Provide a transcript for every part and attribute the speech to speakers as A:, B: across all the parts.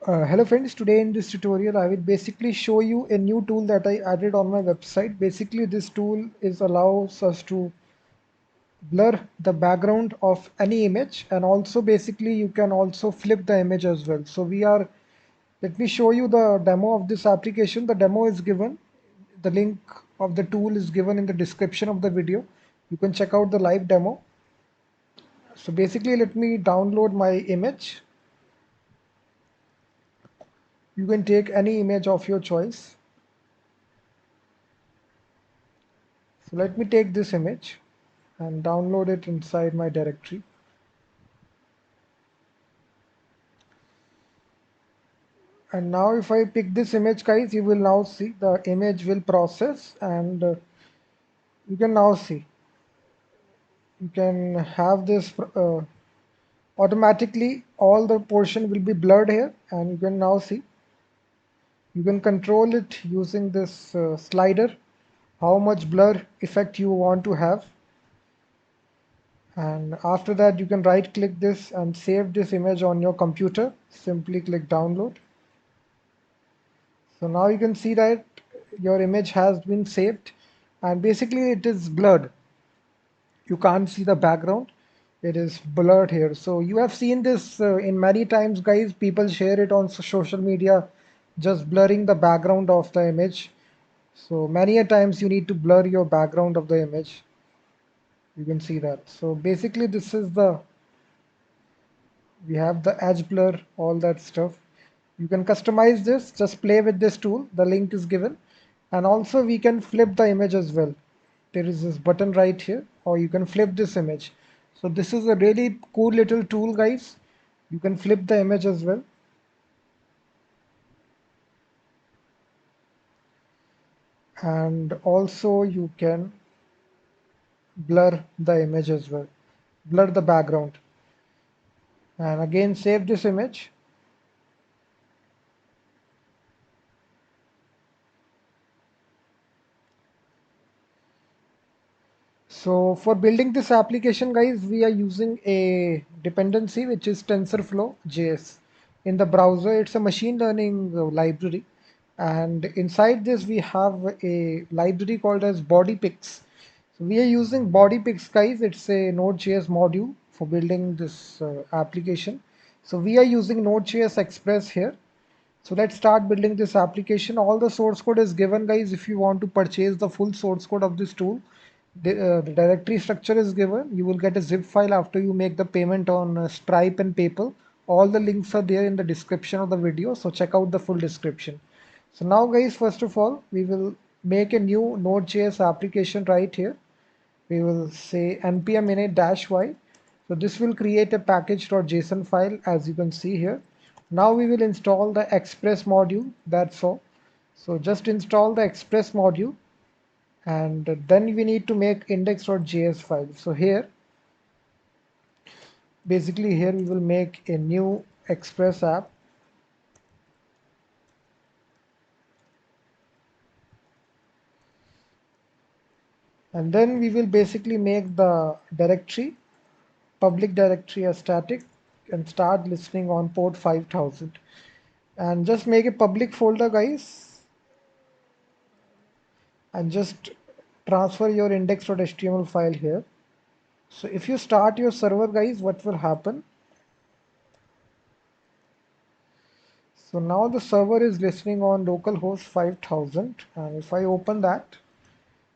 A: Hello friends, today in this tutorial I will basically show you a new tool that I added on my website. Basically this tool is allows us to blur the background of any image, and also basically you can also flip the image as well. Let me show you the demo of this application. The demo is given, the link of the tool is given in the description of the video. You can check out the live demo. So basically let me download my image. You can take any image of your choice. So let me take this image and download it inside my directory. And now if I pick this image, guys, you will now see the image will process, and you can now see you can have this automatically all the portion will be blurred here, and you can now see you can control it using this slider how much blur effect you want to have. And after that you can right click this and save this image on your computer. Simply click download. So now you can see that your image has been saved, and basically it is blurred. You can't see the background. It is blurred here. So you have seen this in many times, guys. People share it on social media, just blurring the background of the image. So many a times you need to blur your background of the image. You can see that. So basically this is the we have the edge blur, all that stuff. You can customize this, just play with this tool, the link is given. And also we can flip the image as well. There is this button right here, or you can flip this image. So this is a really cool little tool, guys. You can flip the image as well. And also you can blur the image as well, blur the background. And again save this image. So for building this application, guys, we are using a dependency which is Tensorflow JS. In the browser, it's a machine learning library. And inside this, we have a library called as BodyPix. So we are using BodyPix, guys. It's a Node.js module for building this application. So we are using Node.js Express here. So let's start building this application. All the source code is given, guys. If you want to purchase the full source code of this tool, the directory structure is given. You will get a zip file after you make the payment on Stripe and PayPal. All the links are there in the description of the video, so check out the full description. So now, guys, first of all, we will make a new Node.js application right here. We will say npm init-y. So this will create a package.json file, as you can see here. Now we will install the Express module. That's all. So just install the Express module, and then we need to make index.js file. So here, basically here we will make a new Express app, and then we will basically make the directory, public directory, as static, and start listening on port 5000, and just make a public folder, guys, and just transfer your index.html file here. So if you start your server, guys, what will happen? So now the server is listening on localhost 5000, and if I open that,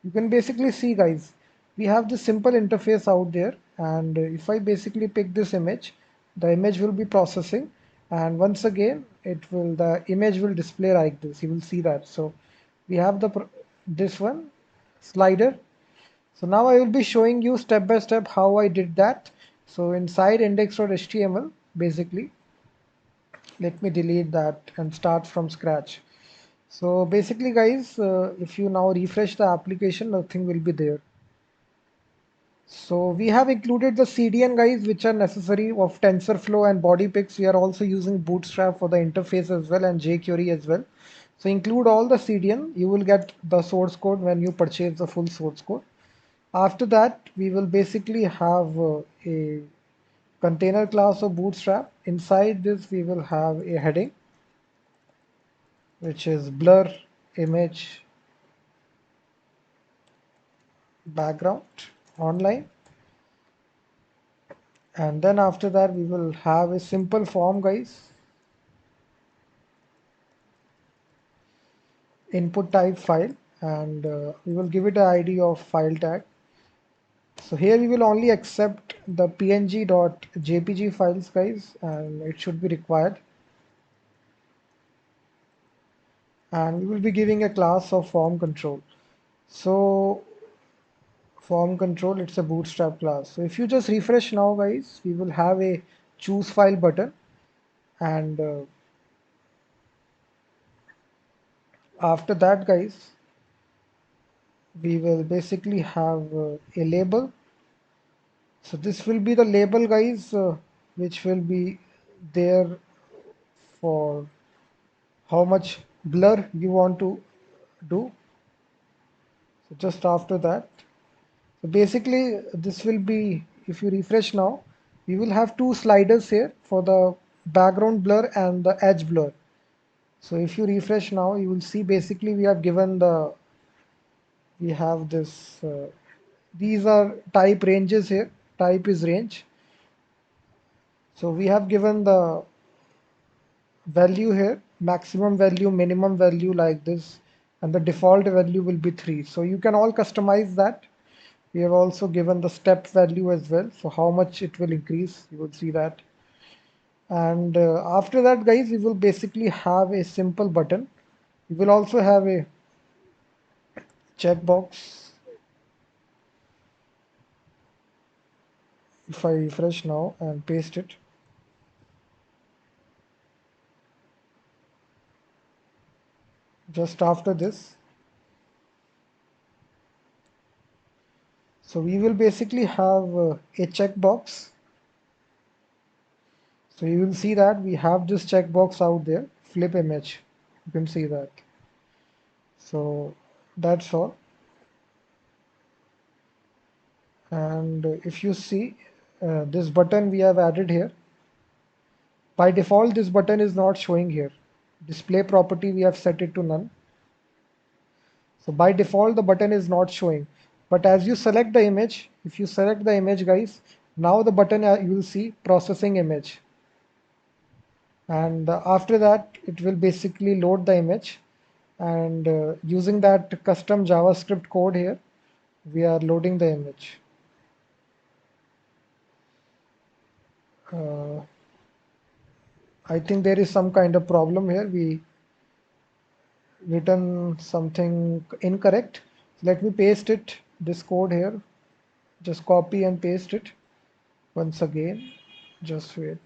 A: you can basically see, guys, we have this simple interface out there, and if I basically pick this image, the image will be processing, and once again the image will display like this. You will see that. So we have this one slider. So now I will be showing you step by step how I did that. So inside index.html, basically, let me delete that and start from scratch. So basically, guys, if you now refresh the application, nothing will be there. So we have included the CDN, guys, which are necessary of TensorFlow and BodyPix. We are also using Bootstrap for the interface as well, and jQuery as well. So include all the CDN. You will get the source code when you purchase the full source code. After that, we will basically have a container class of Bootstrap. Inside this, we will have a heading. which is blur image background online. And then after that we will have a simple form, guys. Input type file, and we will give it an ID of file tag. So here we will only accept the png.jpg files, guys, and it should be required. And we will be giving a class of form control. So form control, it's a bootstrap class. So if you just refresh now, guys, we will have a choose file button, and after that, guys, we will basically have a label. So this will be the label, guys, which will be there for how much blur you want to do. So just after that, so basically this will be, if you refresh now, we will have two sliders here for the background blur and the edge blur. So if you refresh now, you will see basically we have given the, we have this, these are type ranges here. Type is range. So we have given the value here, maximum value, minimum value, like this, and the default value will be 3. So you can all customize that. We have also given the step value as well, so how much it will increase, you will see that. And after that, guys, we will basically have a simple button. We will also have a checkbox. If I refresh now and paste it, just after this, so we will basically have a checkbox. So you will see that we have this checkbox out there, flip image. You can see that. So that's all. And if you see this button we have added here, by default this button is not showing here. Display property we have set it to none. So by default the button is not showing. But as you select the image, if you select the image, guys, now the button you will see processing image. And after that it will basically load the image, and using that custom JavaScript code here, we are loading the image. uh, I think there is some kind of problem here. We written something incorrect. Let me paste it, this code here. Just copy and paste it once again. Just wait.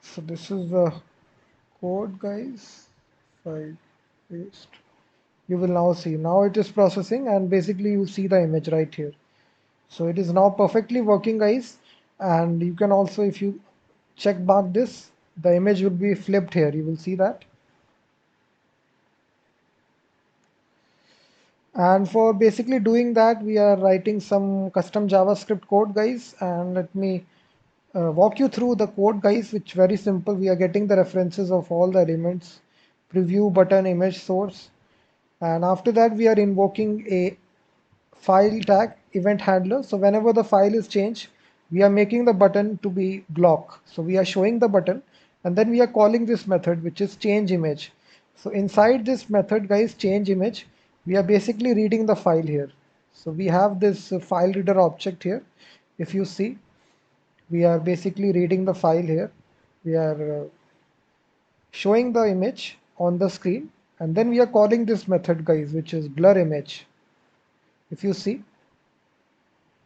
A: So this is the code, guys. If I paste, you will now see. Now it is processing, and basically you see the image right here. So it is now perfectly working, guys. And you can also, if you check mark this, the image will be flipped here. You will see that. And for basically doing that, we are writing some custom JavaScript code, guys. And let me walk you through the code, guys, which very simple. We are getting the references of all the elements, preview button, image source. And after that, we are invoking a file tag event handler. So whenever the file is changed, we are making the button to be block. So we are showing the button, and then we are calling this method, which is change image. So inside this method, guys, change image, we are basically reading the file here. So we have this file reader object here. If you see, we are basically reading the file here. We are showing the image on the screen, and then we are calling this method, guys, which is blur image. If you see,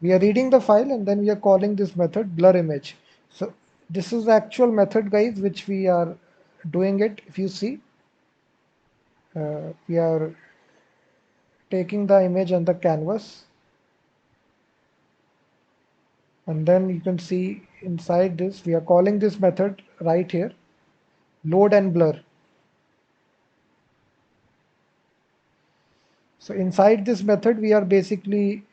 A: we are reading the file, and then we are calling this method blur image. So this is the actual method, guys, which we are doing it. If you see, we are taking the image on the canvas, and then you can see inside this we are calling this method right here, load and blur. So inside this method we are basically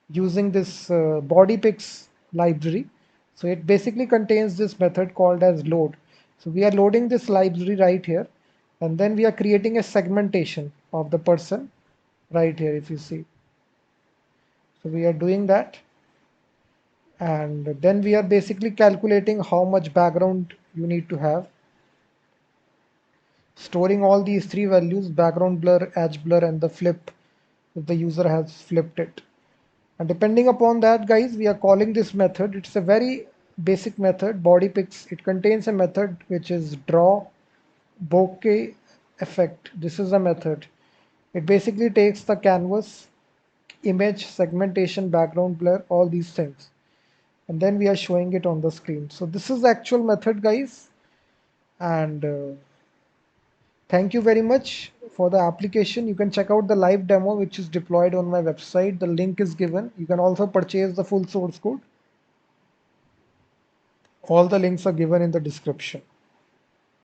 A: using this BodyPix library, So it basically contains this method called as load. So we are loading this library right here, and then we are creating a segmentation of the person right here, if you see. So we are doing that, and then we are basically calculating how much background you need to have, storing all these three values: background blur, edge blur, and the flip if the user has flipped it. And depending upon that, guys, we are calling this method. It's a very basic method, BodyPix. It contains a method which is draw bokeh effect. This is a method. It basically takes the canvas, image, segmentation, background blur, all these things, and then we are showing it on the screen. So this is the actual method, guys. And thank you very much for the application. You can check out the live demo which is deployed on my website. The link is given. You can also purchase the full source code. All the links are given in the description.